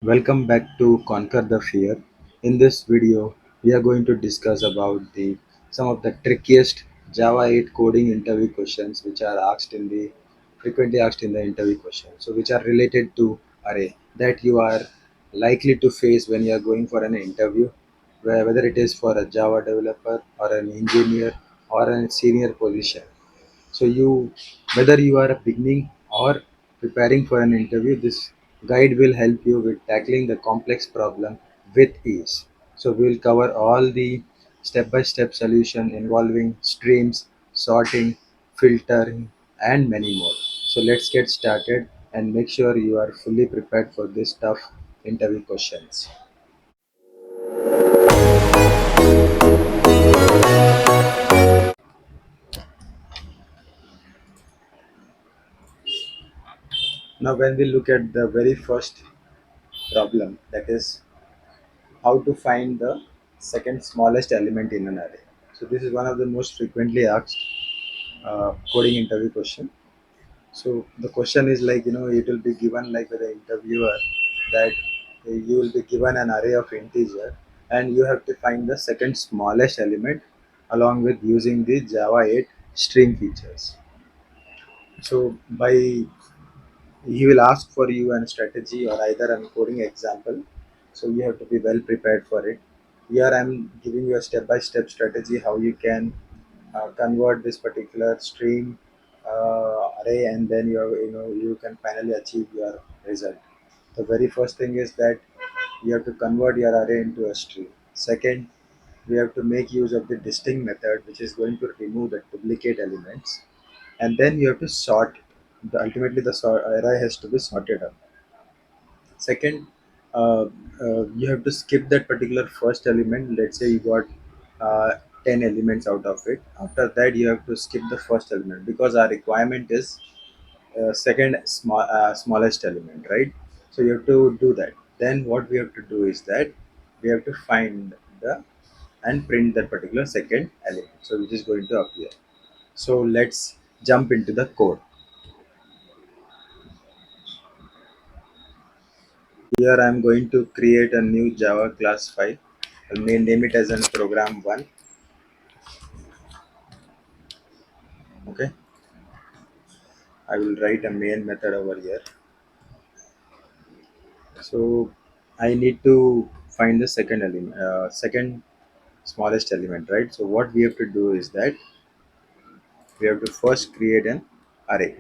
Welcome back to Conquer the Fear. In this video, we are going to discuss about the some of the trickiest Java 8 coding interview questions which are asked in the frequently asked in the interview question. So which are related to array that you are likely to face when you are going for an interview, whether it is for a Java developer or an engineer or a senior position. So whether you are beginning or preparing for an interview, this guide will help you with tackling the complex problem with ease. So we will cover all the step by step solution involving streams, sorting, filtering, and many more. So let's get started and make sure you are fully prepared for this tough interview questions. Now when we look at the very first problem, that is how to find the second smallest element in an array. So this is one of the most frequently asked coding interview question. So the question is like, it will be given like with the interviewer that you will be given an array of integer and you have to find the second smallest element along with using the Java 8 string features. So by he will ask for you a strategy or either a coding example, so you have to be well prepared for it. Here I'm giving you a step by step strategy how you can convert this particular stream array, and then you can finally achieve your result. The very first thing is that you have to convert your array into a stream. Second, we have to make use of the distinct method, which is going to remove the duplicate elements, and then you have to sort it. Ultimately the array has to be sorted up. Second, you have to skip that particular first element. Let's say you got 10 elements out of it. After that you have to skip the first element because our requirement is second smallest element, right? So you have to do that. Then what we have to do is that we have to find the and print that particular second element, so which is going to appear. So let's jump into the code. Here I'm going to create a new Java class file. I'll name it as an program one. Okay. I will write a main method over here. So I need to find the second element, second smallest element, right? So what we have to do is that we have to first create an array.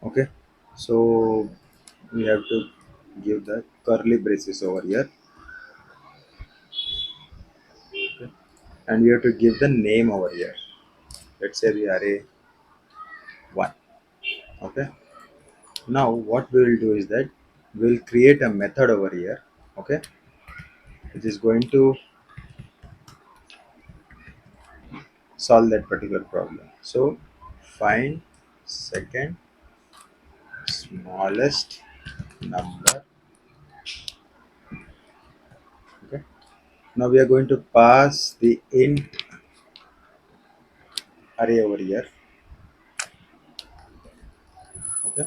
Okay. So we have to give the curly braces over here, and we have to give the name over here. Let's say the array one. Okay. Now what we will do is that we'll create a method over here. Okay, which is going to solve that particular problem. So find second smallest number. Okay. Now we are going to pass the int array over here. Okay.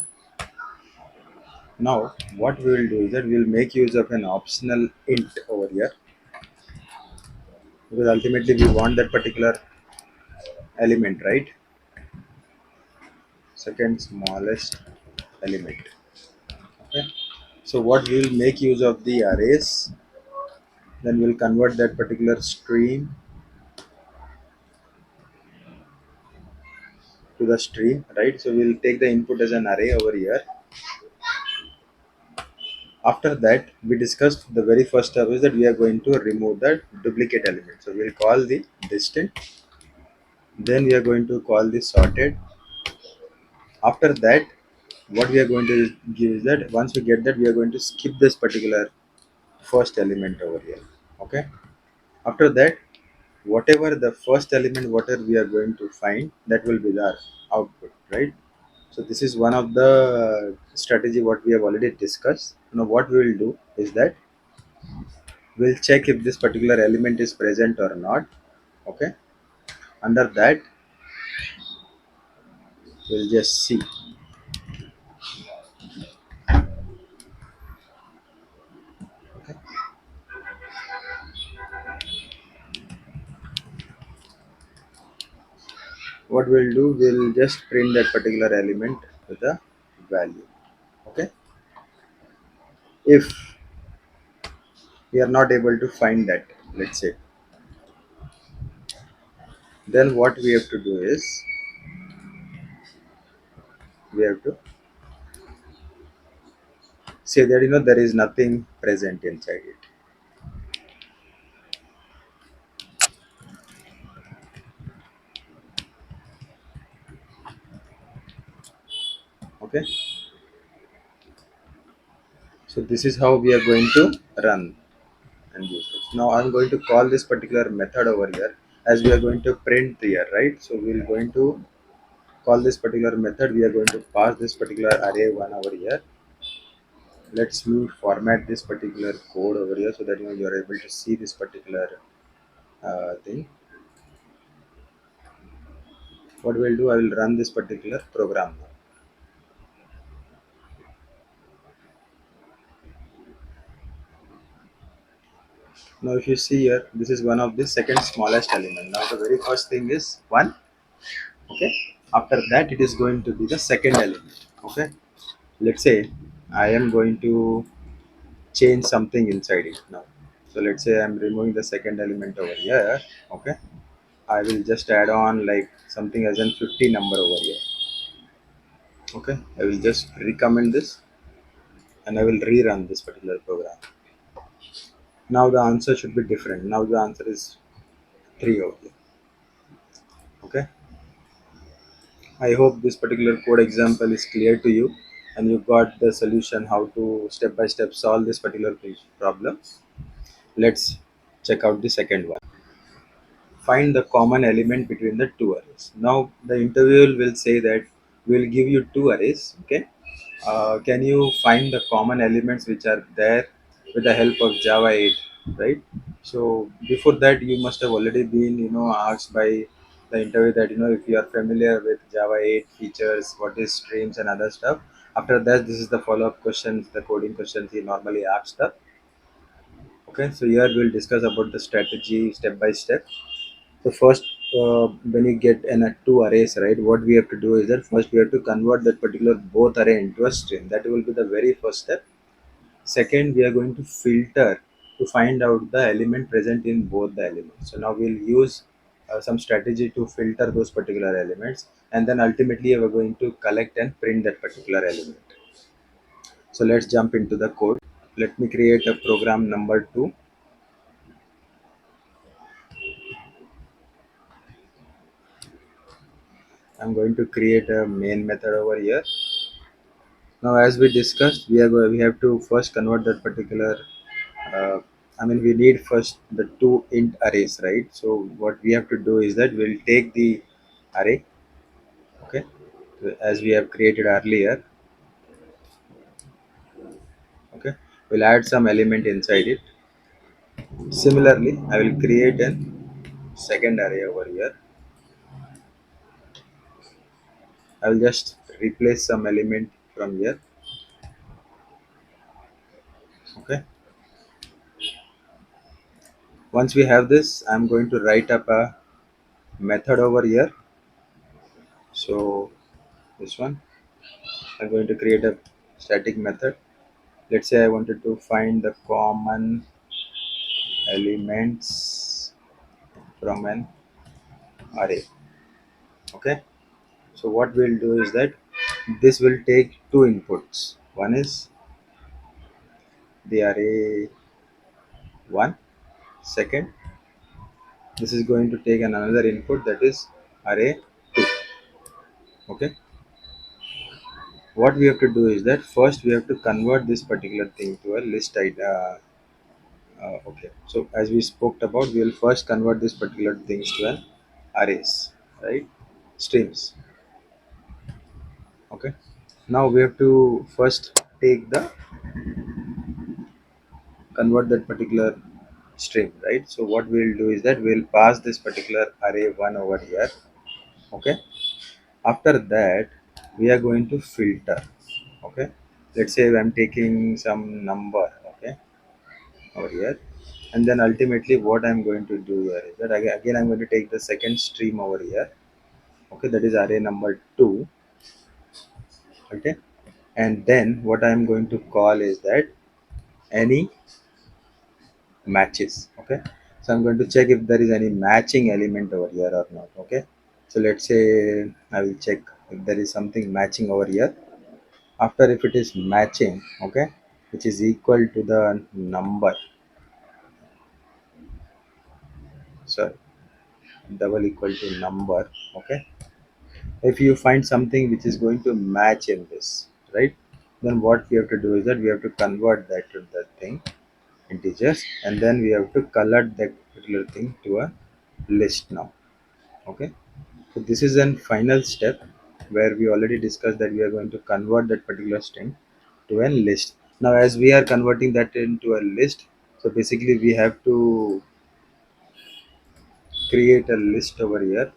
Now what we will do is that we will make use of an optional int over here, because ultimately we want that particular element, right? Second smallest element. Okay. So what we will make use of the arrays, then we'll convert that particular stream to the stream, right? So we'll take the input as an array over here. After that, we discussed the very first step is that we are going to remove the duplicate element. So we'll call the distant, then we are going to call the sorted. After that, what we are going to give is that once we get that, we are going to skip this particular first element over here. Okay. After that, whatever the first element, whatever we are going to find, that will be the output, right? So this is one of the strategy what we have already discussed. Now what we will do is that we'll check if this particular element is present or not. Okay, under that we'll just see. Okay, what we'll do, we'll just print that particular element with the value. Okay, if we are not able to find that, let's say, then what we have to do is we have to say that there is nothing present inside it. Okay, so this is how we are going to run and use it. Now I'm going to call this particular method over here, as we are going to print here, right? So we're going to call this particular method. We are going to pass this particular array one over here. Let's me format this particular code over here so that you are able to see this particular thing. What we'll do, I will run this particular program now. Now if you see here, this is one of the second smallest element. Now the very first thing is 1. Okay, after that it is going to be the second element. Okay, let's say I am going to change something inside it now. So let's say I'm removing the second element over here. Okay, I will just add on like something as in 50 number over here. Okay, I will just recommend this and I will rerun this particular program. Now the answer should be different. Now the answer is 3 over here. Okay, I hope this particular code example is clear to you and you got the solution how to step by step solve this particular problem. Let's check out the second one. Find the common element between the two arrays. Now the interviewer will say that we'll give you two arrays. Okay, can you find the common elements which are there with the help of Java 8, right? So before that, you must have already been asked by the interview that if you are familiar with Java 8 features, what is streams and other stuff. After that, this is the follow-up questions, the coding questions he normally asks. Okay, so here we'll discuss about the strategy step by step. So first, when you get in a two arrays, right, what we have to do is that first we have to convert that particular both array into a string. That will be the very first step. Second, we are going to filter to find out the element present in both the elements. So now we'll use some strategy to filter those particular elements, and then ultimately we're going to collect and print that particular element. So let's jump into the code. Let me create a program number 2. I'm going to create a main method over here. Now, as we discussed, we have to first convert that particular. Uh, I mean, we need first the two int arrays, right? So what we have to do is that we'll take the array, okay, as we have created earlier. Okay, we'll add some element inside it. Similarly, I will create a second array over here. I will just replace some element from here. Okay. Once we have this, I'm going to write up a method over here. So this one, I'm going to create a static method. Let's say I wanted to find the common elements from an array. Okay, so what we'll do is that this will take two inputs. One is the array 1. Second, this is going to take another input, that is array 2. Okay, what we have to do is that first we have to convert this particular thing to a Okay, so as we spoke about, we will first convert this particular things to an arrays, right? Streams. Okay. Now we have to first take the convert that particular stream, right? So what we'll do is that we'll pass this particular array one over here. Okay. After that, we are going to filter. Okay. Let's say I'm taking some number. Okay, over here, and then ultimately what I'm going to do here is that again I'm going to take the second stream over here. Okay, that is array number 2. Okay, and then what I'm going to call is that any matches. Okay, so I'm going to check if there is any matching element over here or not. Okay, so let's say I will check if there is something matching over here. After, if it is matching, okay, which is equal to the number, sorry, double equal to number. Okay, if you find something which is going to match in this, right, then what we have to do is that we have to convert that to that thing integers, and then we have to color that particular thing to a list now. Okay, so this is an final step where we already discussed that we are going to convert that particular string to a list. Now as we are converting that into a list, so basically we have to create a list over here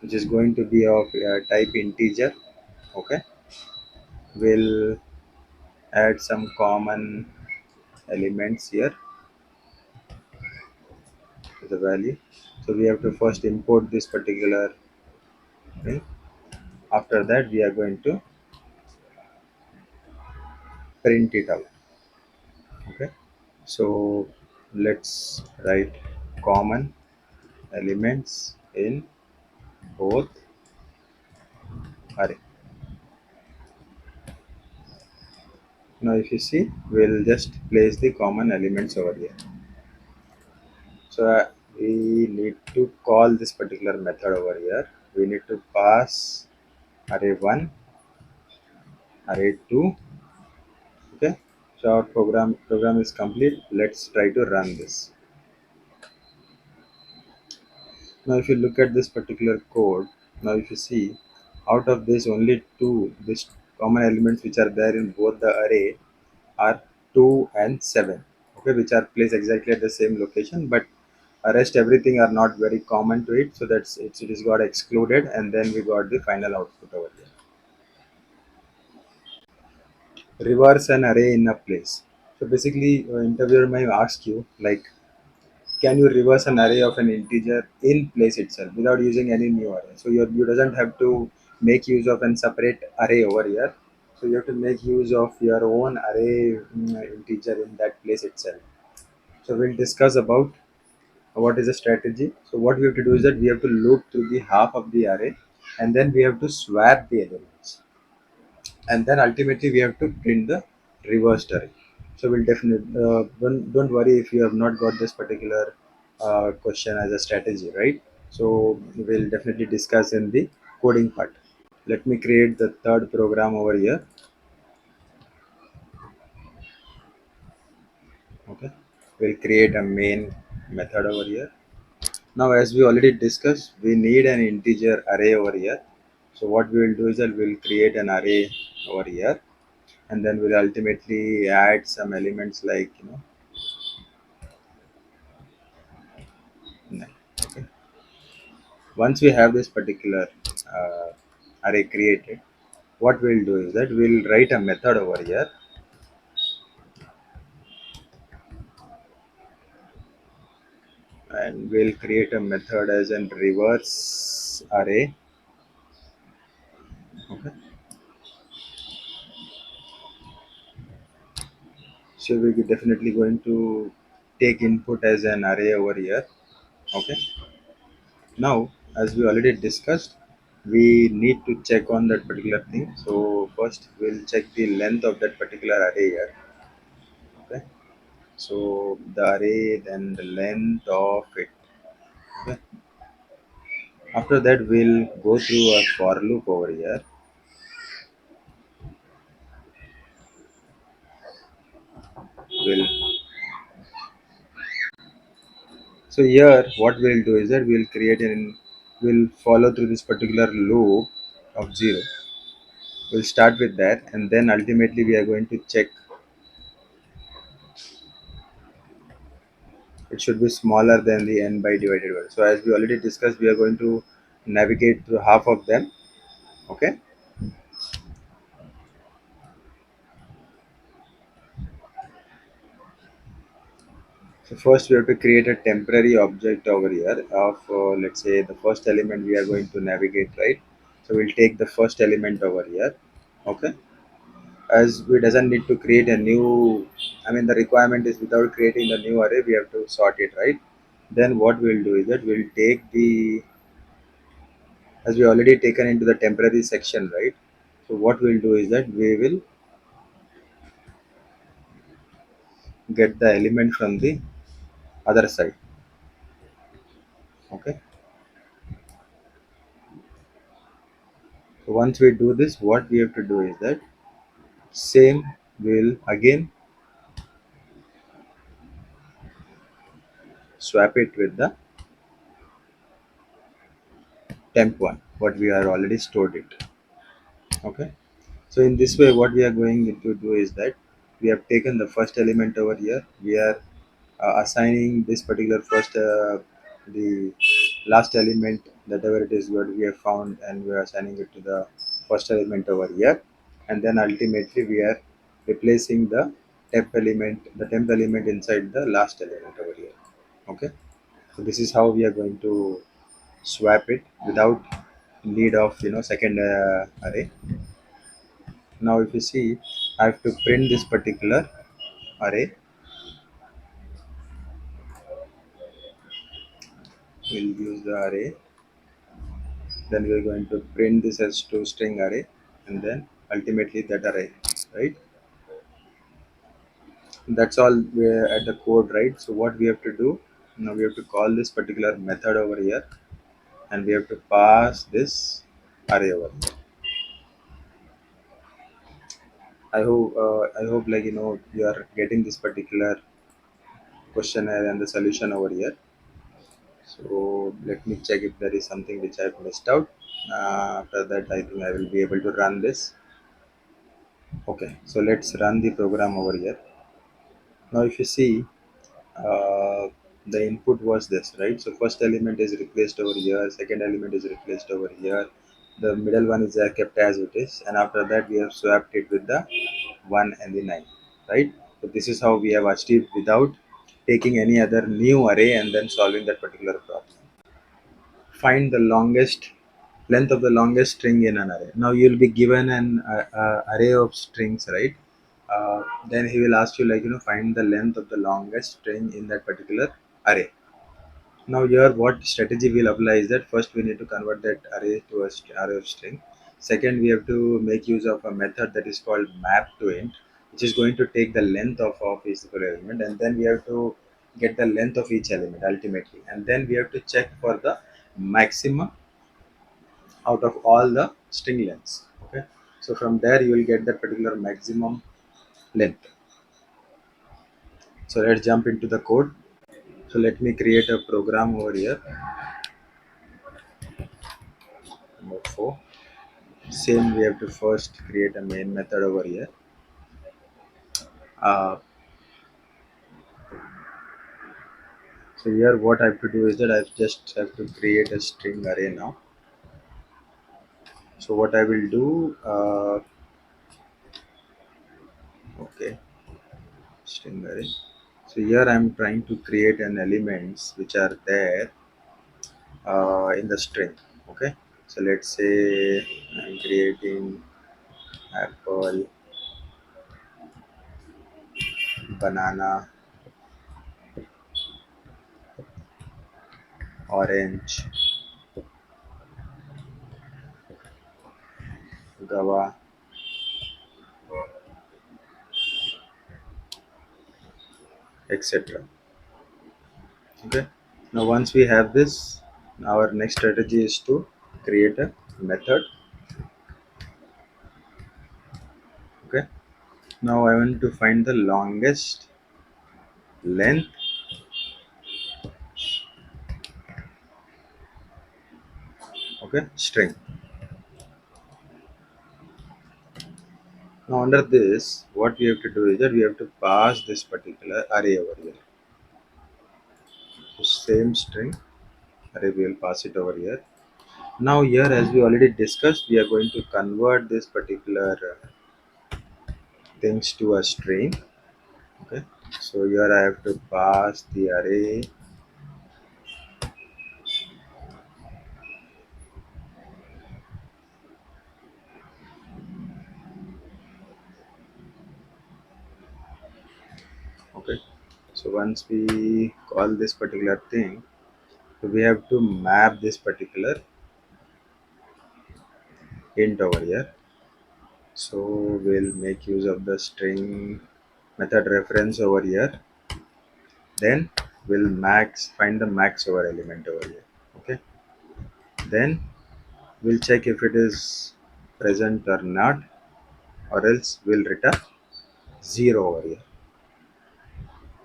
which is going to be of type integer. Okay, we'll add some common elements here to the value. So we have to first import this particular thing. After that, we are going to print it out. Okay. So let's write common elements in both array. Now if you see, we'll just place the common elements over here. So we need to call this particular method over here. We need to pass array 1, array 2. Okay, so our program is complete. Let's try to run this. Now if you look at this particular code, now if you see, out of this only two this common elements which are there in both the array are 2 and 7. Okay, which are placed exactly at the same location, but rest everything are not very common to it, so it is got excluded, and then we got the final output over here. Reverse an array in a place. So basically interviewer may ask you like, can you reverse an array of an integer in place itself without using any new array? So you doesn't have to make use of a separate array over here. So you have to make use of your own array integer in that place itself. So we'll discuss about what is the strategy. So what we have to do is that we have to loop through the half of the array, and then we have to swap the elements, and then ultimately we have to print the reversed array. So we'll definitely don't worry if you have not got this particular question as a strategy, right? So we'll definitely discuss in the coding part. Let me create the third program over here. Okay, we'll create a main method over here. Now as we already discussed, we need an integer array over here. So what we will do is that we'll create an array over here, and then we'll ultimately add some elements like, okay. Once we have this particular uh, array created, what we'll do is that we'll write a method over here, and we'll create a method as an reverse array. Okay, so we're definitely going to take input as an array over here. Okay, now as we already discussed, we need to check on that particular thing. So first we'll check the length of that particular array here. Okay, so the array, then the length of it. Okay, after that we'll go through a for loop over here. We'll So here what we'll do is that we'll follow through this particular loop of 0. We'll start with that, and then ultimately we are going to check it should be smaller than the n by divided by. So as we already discussed, we are going to navigate through half of them. Okay. So first we have to create a temporary object over here of let's say the first element we are going to navigate, right? So we'll take the first element over here. Okay. As we doesn't need to create a new, I mean the requirement is without creating the new array we have to sort it, right? Then what we'll do is that we'll take the, as we already taken into the temporary section, right? So what we'll do is that we will get the element from the other side. Okay. So once we do this, what we have to do is that same, we'll again swap it with the temp one what we are already stored it. Okay. So in this way what we are going to do is that we have taken the first element over here. We are assigning this particular first the last element, whatever it is what we have found, and we are assigning it to the first element over here. And then ultimately we are replacing the temp element inside the last element over here. Okay. So this is how we are going to swap it without need of second array. Now if you see, I have to print this particular array. We'll use the array, then we're going to print this as to string array, and then ultimately that array, right? That's all we're at the code, right? So what we have to do now, we have to call this particular method over here, and we have to pass this array over here. I hope like you are getting this particular questionnaire and the solution over here. So let me check if there is something which I've missed out. After that, I think I will be able to run this. Okay, so let's run the program over here. Now, if you see, the input was this, right? So first element is replaced over here, second element is replaced over here, the middle one is kept as it is, and after that we have swapped it with the 1 and the 9, right? So this is how we have achieved without taking any other new array and then solving that particular problem. Find the longest length of the longest string in an array. Now you'll be given an array of strings, right? Then he will ask you like find the length of the longest string in that particular array. Now here what strategy we'll apply is that first we need to convert that array to a array of string. Second, we have to make use of a method that is called map to int, which is going to take the length of each element, and then we have to get the length of each element ultimately, and then we have to check for the maximum out of all the string lengths. Okay. So from there you will get that particular maximum length. So let's jump into the code. So let me create a program over here. Number 4. Same, we have to first create a main method over here. uh, so here what I have to do is that I just have to create a string array now. So what I will do, okay, string array. So here I'm trying to create an elements which are there in the string. Okay. So let's say I'm creating apple, banana, orange, guava, etc. Okay. Now once we have this, our next strategy is to create a method. Okay. Now I want to find the longest length Okay, string. Now under this, what we have to do is that we have to pass this particular array over here. So same string array, we will pass it over here. Now here, as we already discussed, we are going to convert this particular things to a string. Okay, so here I have to pass the array. Okay, so once we call this particular thing, so we have to map this particular int over here. So we'll make use of the string method reference over here. Then we'll max find the max over element over here. Okay, then we'll check if it is present or not, or else we'll return 0 over here.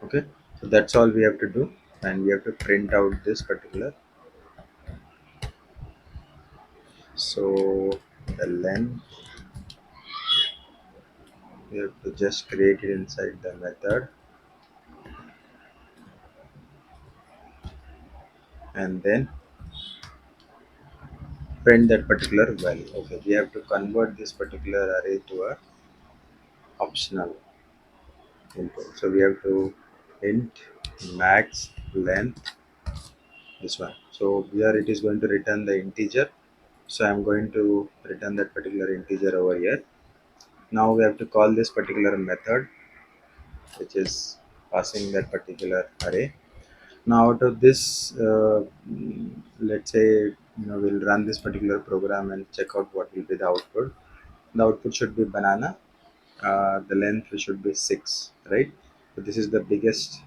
Okay, so that's all we have to do, and we have to print out this particular. So the length, we have to just create it inside the method, and then print that particular value. Okay, we have to convert this particular array to a optional input. So we have to int max length, this one. So here it is going to return the integer, so I'm going to return that particular integer over here. Now we have to call this particular method, which is passing that particular array. Now out of this, let's say, we'll run this particular program and check out what will be the output. The output should be banana. The length should be 6, right? So this is the biggest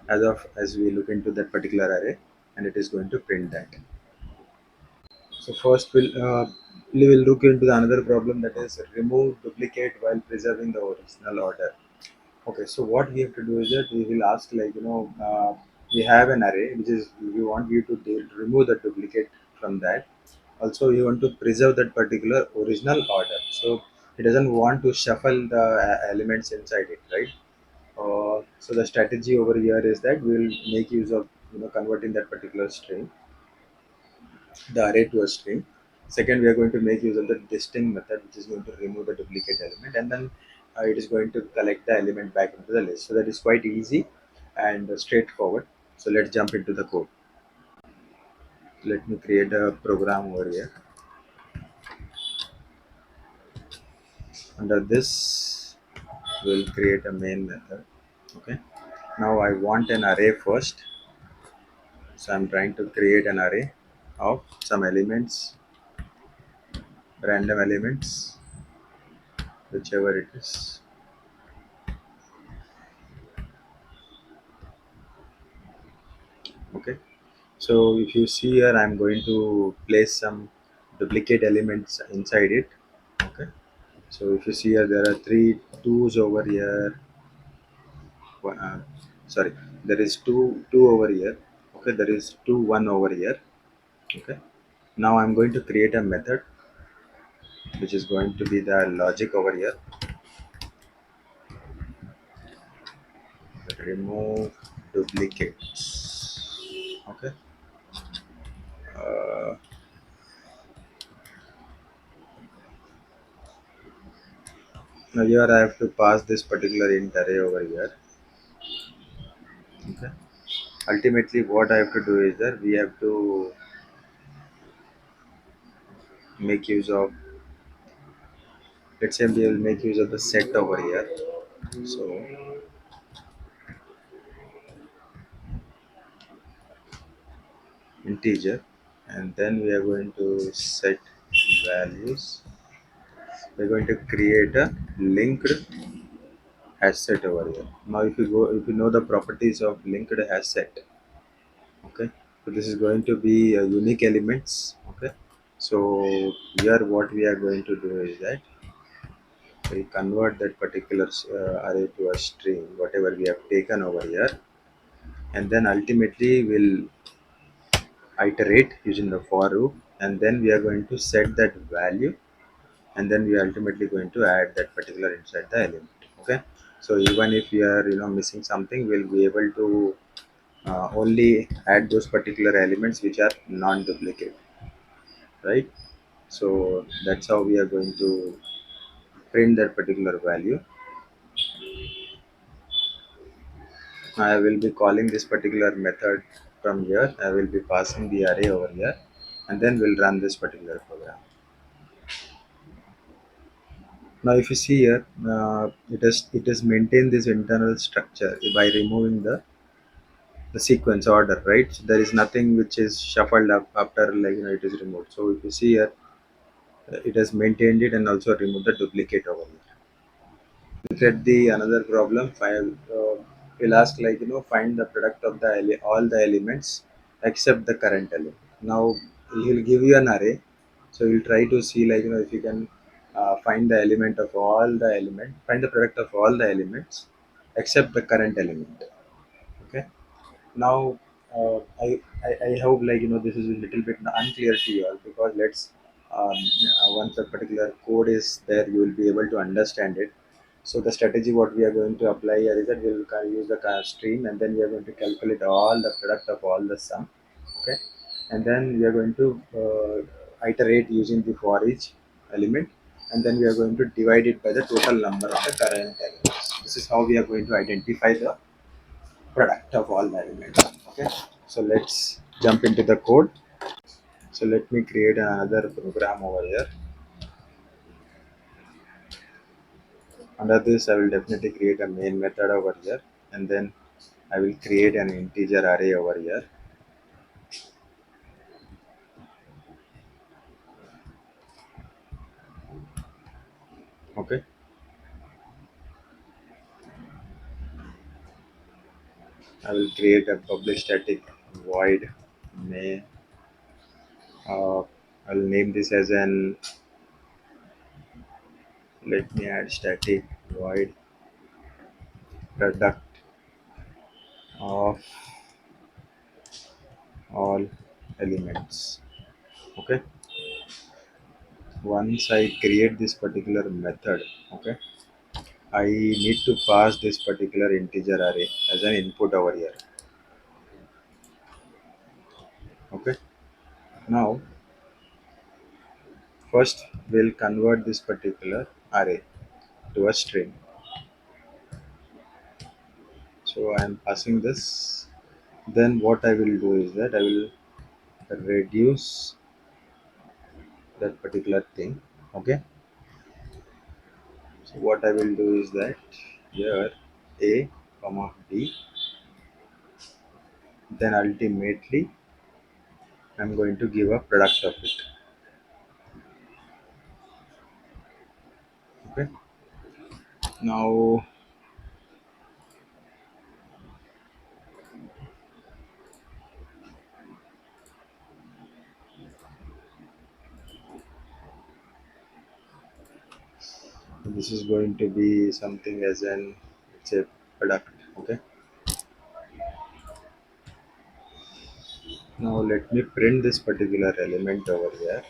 as we look into that particular array, and it is going to print that. So first we will look into the another problem, that is remove duplicate while preserving the original order. Okay, so what we have to do is that we will ask, like, we have an array which is, we want you to remove the duplicate from that. Also, we want to preserve that particular original order. So it doesn't want to shuffle the elements inside it, right? So the strategy over here is that we will make use of, converting that particular string, the array to a string. Second, we are going to make use of the distinct method, which is going to remove the duplicate element, and then it is going to collect the element back into the list. So that is quite easy and straightforward. So let's jump into the code. Let me create a program over here. Under this, we'll create a main method. Okay. Now I want an array first. So I'm trying to create an array of some elements, random elements, whichever it is. Okay. So if you see here, I'm going to place some duplicate elements inside it. Okay. So if you see here, there are three twos over here. Uh, sorry, there is two over here. Okay, there is two one over here. Okay. Now I'm going to create a method which is going to be the logic over here. Remove duplicates. Okay. Uh, Now here I have to pass this particular int array over here. Okay. Ultimately, what I have to do is that we have to make use of, let's say we will make use of the set over here. So integer, and then we are going to set values. We're going to create a linked hash set over here. Now if you know the properties of linked hash set, okay, so this is going to be unique elements. Okay, so here what we are going to do is that we convert that particular array to a string, whatever we have taken over here, and then ultimately we'll iterate using the for loop. and then we are going to set that value, and then we are ultimately going to add that particular inside the element. Okay, so even if we are missing something, we'll be able to only add those particular elements which are non-duplicate, right? So that's how we are going to print that particular value. I will be calling this particular method from here. I will be passing the array over here, and then we'll run this particular program. Now, if you see here, it has maintained this internal structure by removing the sequence order, right? So there is nothing which is shuffled up after it is removed. So if you see here, it has maintained it and also removed the duplicate over here. Look at the another problem. File will ask find the product of the all the elements except the current element. Now he will give you an array, so you'll try to see if you can find the element of all the element, find the product of all the elements except the current element. Okay. Now I hope this is a little bit unclear to you all, because once a particular code is there, you will be able to understand it. So the strategy what we are going to apply here is that we will use the stream, and then we are going to calculate all the product of all the sum. Okay, and then we are going to iterate using the for each element, and then we are going to divide it by the total number of the current elements. This is how we are going to identify the product of all the elements. Okay, so let's jump into the code. So let me create another program over here. Under this, I will definitely create a main method over here, and then I will create an integer array over here. Okay, I will create a public static void main. I'll name this as an, let me add static void product of all elements. Okay, once I create this particular method, okay, I need to pass this particular integer array as an input over here. Okay, now first we'll convert this particular array to a string. So I am passing this. Then what I will do is that I will reduce that particular thing. Okay, so what I will do is that here a comma b, then ultimately I'm going to give a product of it. Okay, now this is going to be something as an, it's a product. Okay, now let me print this particular element over here.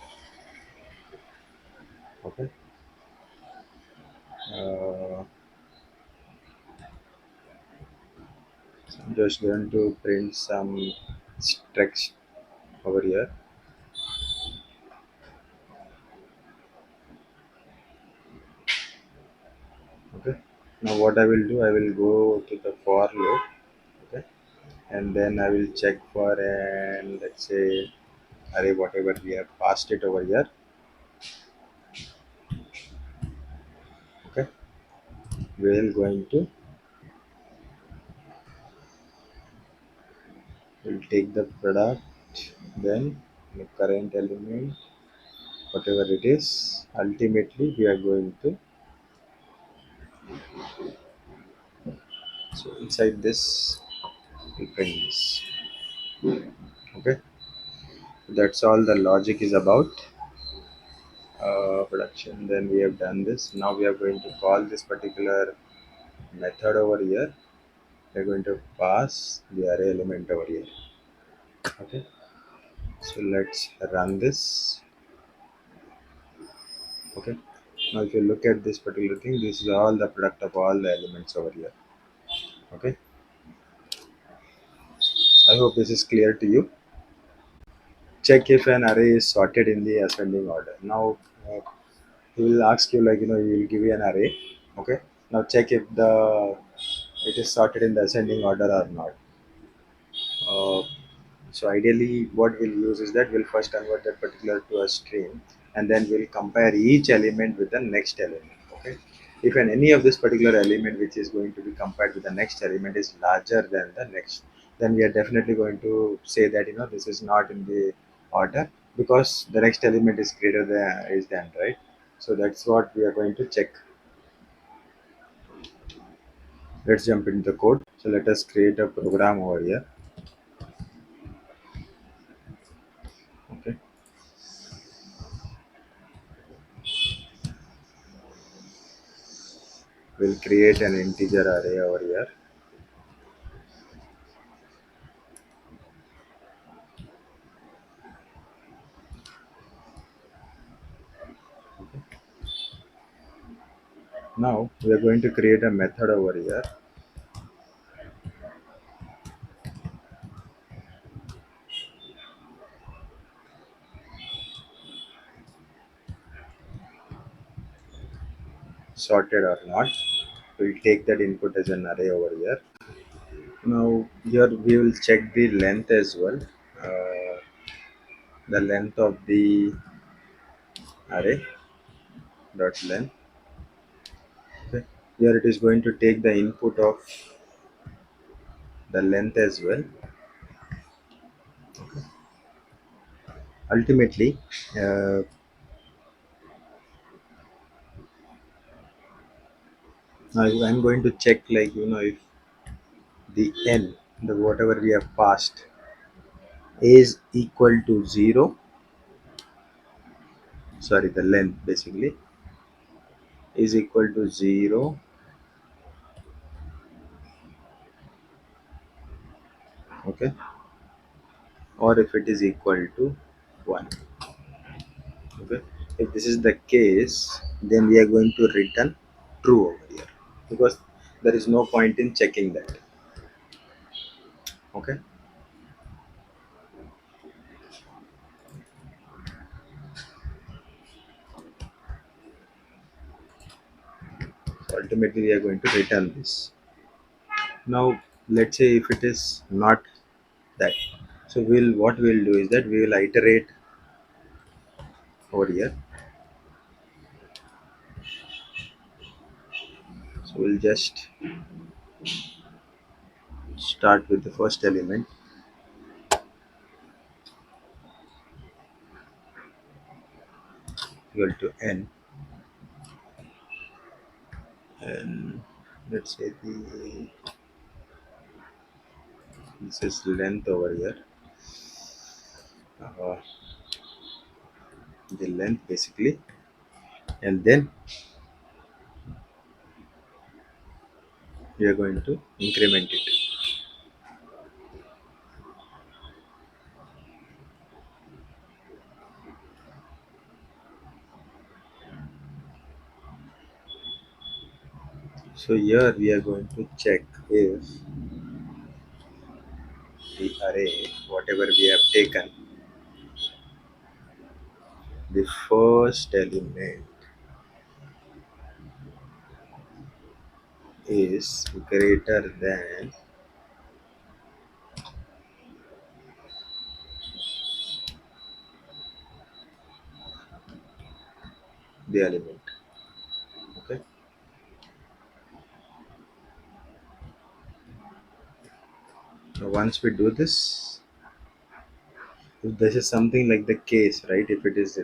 Okay, uh, so I'm just going to print some text over here. Okay, now what I will do, I will go to the for loop. Okay, and then I will check for an, let's say, array whatever we have passed it over here. Okay, we're going to, we'll take the product, then the current element, whatever it is, ultimately we are going to, so inside this we print this. Okay, that's all the logic is about. Production, then we have done this. Now we are going to call this particular method over here. We are going to pass the array element over here. Okay, So let's run this. Okay. Now if you look at this particular thing, this is all the product of all the elements over here. Okay. I hope this is clear to you. Check if an array is sorted in the ascending order. Now he will ask you, like, he will give you an array. Okay. Now check if the it is sorted in the ascending order or not. Uh, so ideally, what we'll use is that we'll first convert that particular to a string, and then we'll compare each element with the next element. Okay. If any of this particular element which is going to be compared with the next element is larger than the next, then we are definitely going to say that this is not in the order, because the next element is greater than right. So that's what we are going to check. Let's jump into the code. So let us create a program over here. Okay. We'll create an integer array over here. Now we are going to create a method over here. Sorted or not, we'll take that input as an array over here. Now here we will check the length as well. uh, the length of the array dot length. Okay. Here it is going to take the input of the length as well. Ultimately, I'm going to check, like, if the n, the whatever we have passed, is equal to 0. Sorry, the length basically is equal to 0. Okay. Or if it is equal to 1. Okay. If this is the case, then we are going to return true over here, because there is no point in checking that. Okay. So ultimately we are going to return this. Now let's say if it is not that, so what we'll do is that we will iterate over here. So we'll just start with the first element equal to n, and let's say this is length over here. uh, the length basically, and then we are going to increment it. So here we are going to check if the array, whatever we have taken, the first element is greater than the element. Okay. Now once we do this, if this is something like the case, right? If it is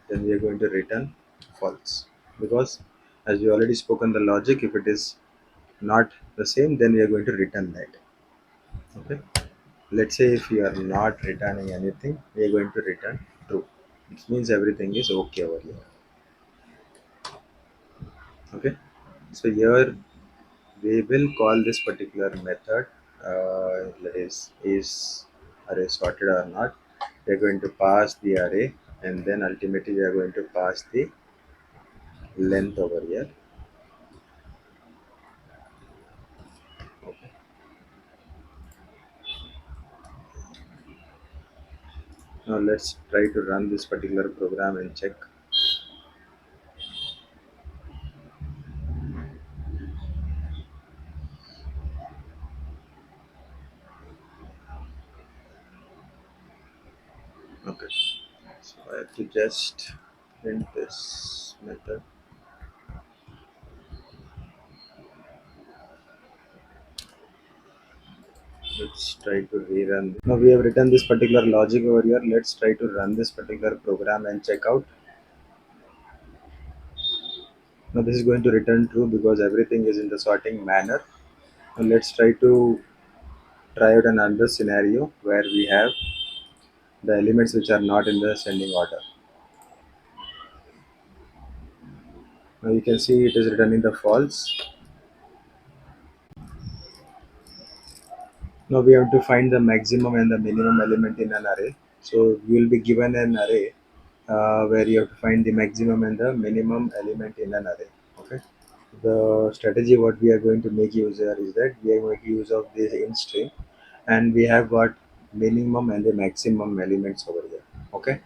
then we are going to return false, because as we already spoken the logic, if it is not the same, then we are going to return that. Okay. Let's say if you are not returning anything, we are going to return true. It means everything is okay over here. Okay. So here we will call this particular method, that is array sorted or not. We are going to pass the array, and then ultimately we are going to pass the length over here. Okay. Now let's try to run this particular program and check. Okay. So I have to just print this method. Let's try to rerun. Now we have written this particular logic over here. Let's try to run this particular program and check out. Now this is going to return true because everything is in the sorting manner. Now let's try out another scenario where we have the elements which are not in the ascending order. Now you can see it is returning the false. Now we have to find the maximum and the minimum element in an array. So you will be given an array where you have to find the maximum and the minimum element in an array. Okay. The strategy what we are going to make use here is that we are going to use of this int string, and we have got minimum and the maximum elements over here. Okay.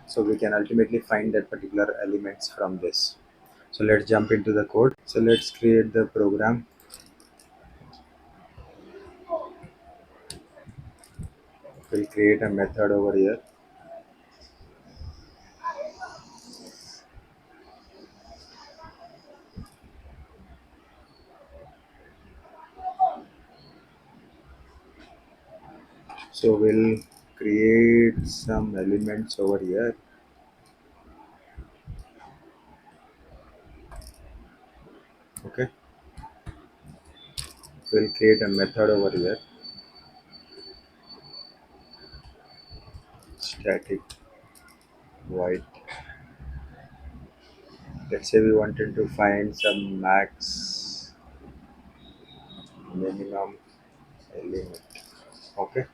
So we can ultimately find that particular elements from this. So let's jump into the code. So let's create the program. We'll create a method over here. So we'll create some elements over here. Okay. We'll create a method over here. Static void. Let's say we wanted to find some max minimum element. Okay.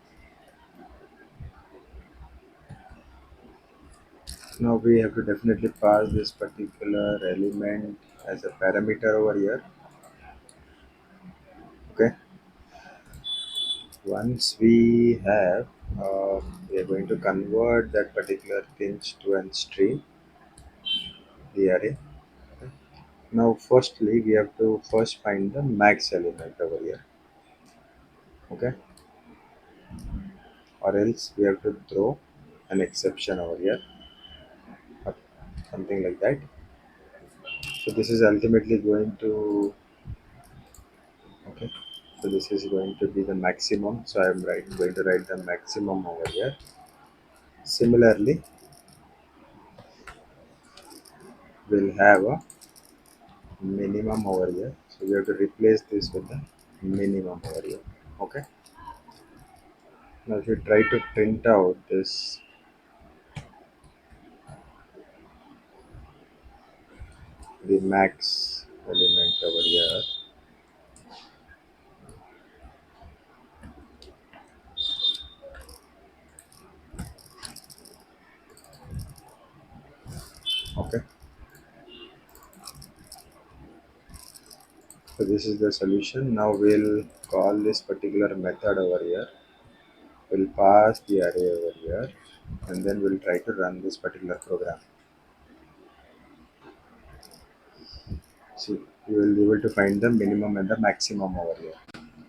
Now we have to definitely pass this particular element as a parameter over here. Okay. Once we are going to convert that particular things to an string, the array. Now, firstly, we have to first find the max element over here. Okay. Or else we have to throw an exception over here, or something like that. So this is ultimately going to, okay. So this is going to be the maximum. So I'm going to write the maximum over here. Similarly, we'll have a minimum over here. So we have to replace this with the minimum over here. Okay. Now if you try to print out this, the max element over here. Okay. So this is the solution. Now we'll call this particular method over here. We'll pass the array over here, and then we'll try to run this particular program. See, you will be able to find the minimum and the maximum over here.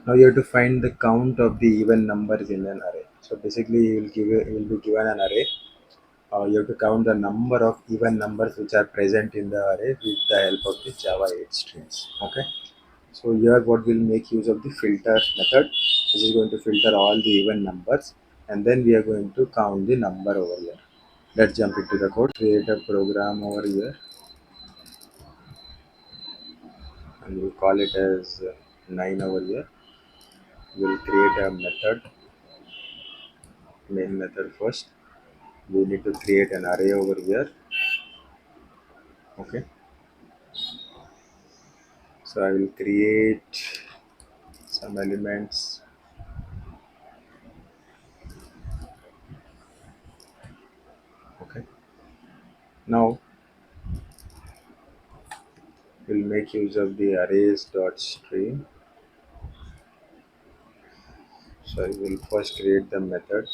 Now you have to find the count of the even numbers in an array. So basically, you will be given an array. You have to count the number of even numbers which are present in the array with the help of the Java 8 strings. Okay. So here what we'll make use of the filter method. This is going to filter all the even numbers, and then we are going to count the number over here. Let's jump into the code. Create a program over here, and we'll call it as 9 over here. We'll create a method, main method first. We need to create an array over here. Okay. So I will create some elements. We'll make use of the arrays dot string. So we'll first create the method.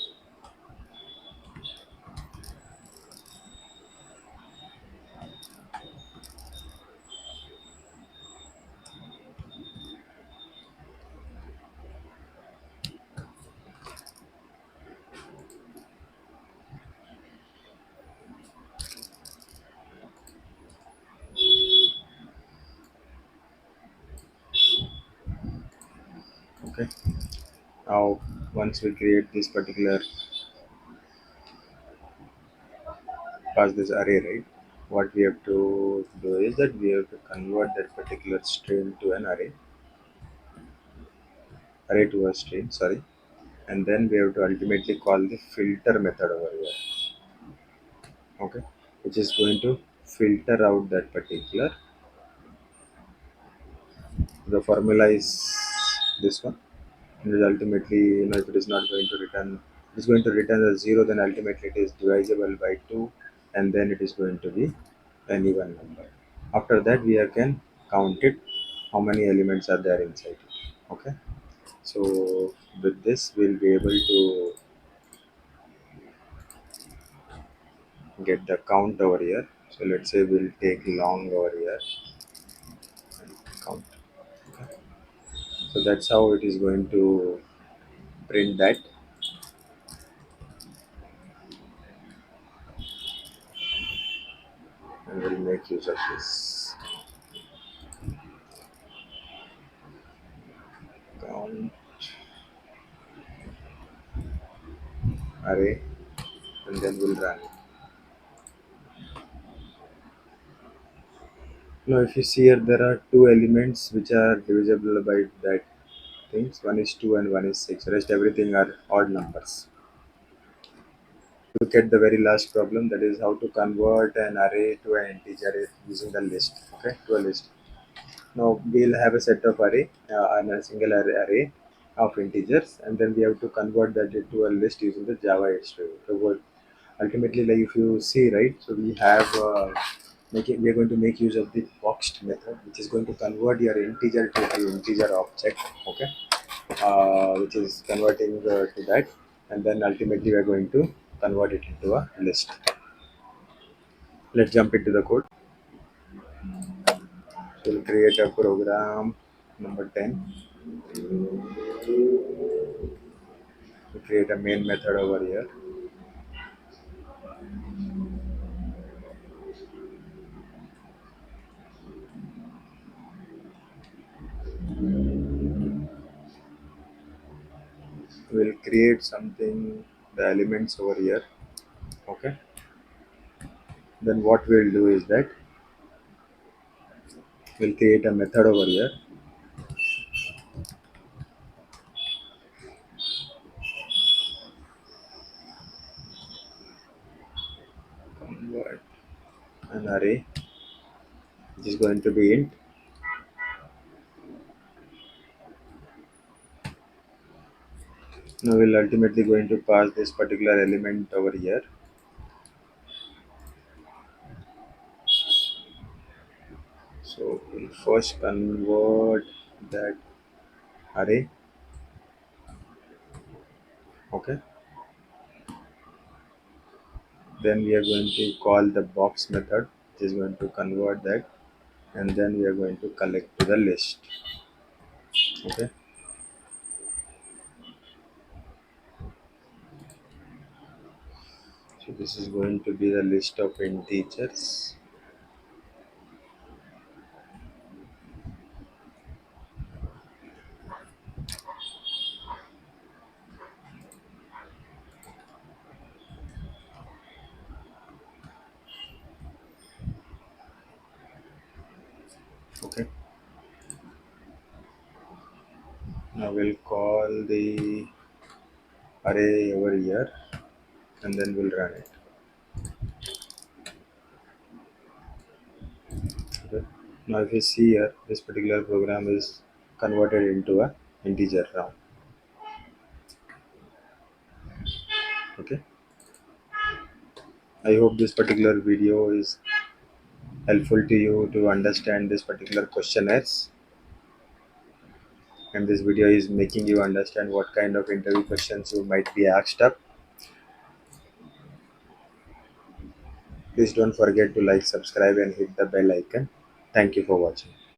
Okay. Now once we create this particular pass this array, right? What we have to do is that we have to convert that particular string to an array to a string, sorry, and then we have to ultimately call the filter method over here, okay, which is going to filter out that particular. The formula is this one, and it ultimately, if it is not going to return, it is going to return a zero, then ultimately it is divisible by two, and then it is going to be an even number. After that, we can count it, how many elements are there inside it. Okay, so with this, we'll be able to get the count over here. So let's say we'll take long over here and count. Okay. So that's how it is going to print that, and we'll make use of this count array, and then we'll run it. Now, if you see here, there are two elements which are divisible by that things. One is 2 and one is 6. Rest everything are odd numbers. Look at the very last problem, that is how to convert an array to an integer using the list. Okay, to a list. Now we'll have a set of array and a single array of integers, and then we have to convert that into a list using the Java string. So ultimately, like if you see, right, so we have we are going to make use of the boxed method, which is going to convert your integer to the integer object. Okay, which is converting to that, and then ultimately we are going to convert it into a list. Let's jump into the code. So we'll create a program number 10. We create a main method over here. We'll create something, the elements over here. Okay, then what we'll do is that we'll create a method over here. Convert an array which is going to be int. Now we'll ultimately going to pass this particular element over here. So we'll first convert that array. Okay, then we are going to call the box method, which is going to convert that, and then we are going to collect to the list. Okay, so this is going to be the list of integers. Okay, now we'll call the array over here, and then we'll run it. Okay, now if you see here, this particular program is converted into a integer now. Okay, I hope this particular video is helpful to you to understand this particular questionnaires, and this video is making you understand what kind of interview questions you might be asked up. Please don't forget to like, subscribe, and hit the bell icon. Thank you for watching.